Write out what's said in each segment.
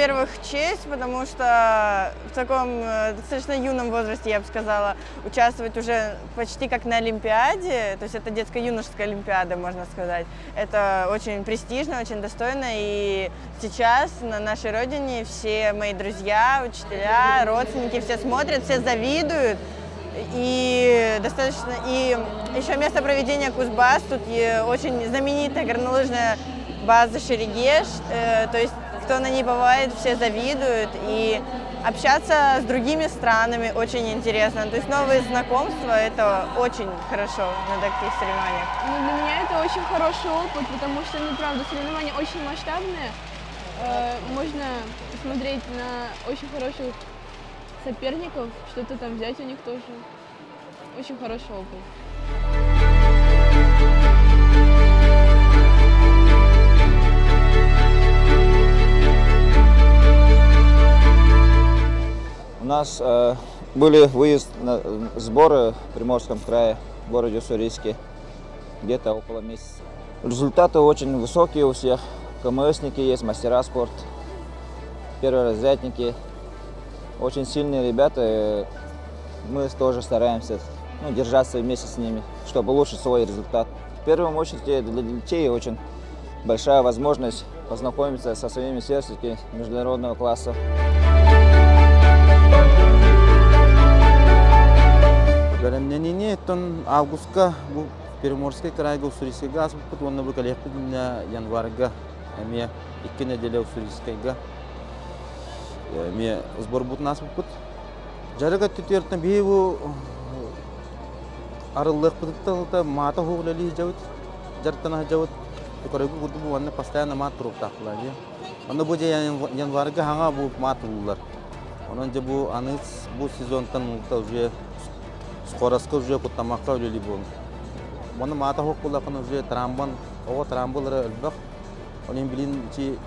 во-первых, честь, потому что в таком достаточно юном возрасте, я бы сказала, участвовать уже почти как на Олимпиаде, то есть это детско-юношеская Олимпиада, можно сказать. Это очень престижно, очень достойно, и сейчас на нашей родине все мои друзья, учителя, родственники, все смотрят, все завидуют. И достаточно, и еще место проведения Кузбасс, тут очень знаменитая горнолыжная база Шерегеш, то есть кто на ней бывает, все завидуют, и общаться с другими странами очень интересно, то есть новые знакомства, это очень хорошо на таких соревнованиях. Ну, для меня это очень хороший опыт, потому что, ну, правда, соревнования очень масштабные, можно смотреть на очень хороших соперников, что-то там взять у них тоже. Очень хороший опыт. У нас были выезд на сборы в Приморском крае, в городе Уссурийске, где-то около месяца. Результаты очень высокие у всех. КМСники есть, мастера спорта, перворазрядники. Очень сильные ребята, мы тоже стараемся держаться вместе с ними, чтобы улучшить свой результат. В первую очередь для детей очень большая возможность познакомиться со своими сверстниками международного класса. Беремненине тон августка бу Приморский край Уссурийский газ бу онна бу коллектив январга эме 2 неделя Уссурийскийга эме сбор бут нас бут жарга тетертен бу арылык бутта мата хуглали жавут жартана жавут корегу бут бу онна постоянно мат туруп таклани онна бу январга ханга бу мат буллар онон же бу аныс бу сезонтан уже скоростка уже кутамакка үлели бол. Моны мата хокулакын уже трамбан, ого трамбулары өлбак. Онын билин чи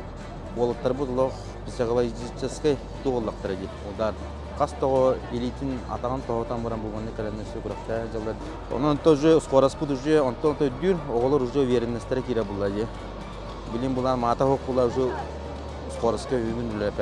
болуттар буллох психологический тугуллактар ди. Одар кастого элитин атаган тоотан баран булганны каленнесе куракта жалдар. Онон тоже скорость бут уже онтон то дүр, оголор уже уверенностьтер кире буллади. Билин булан мата хокула уже скоростка үйүн үлөп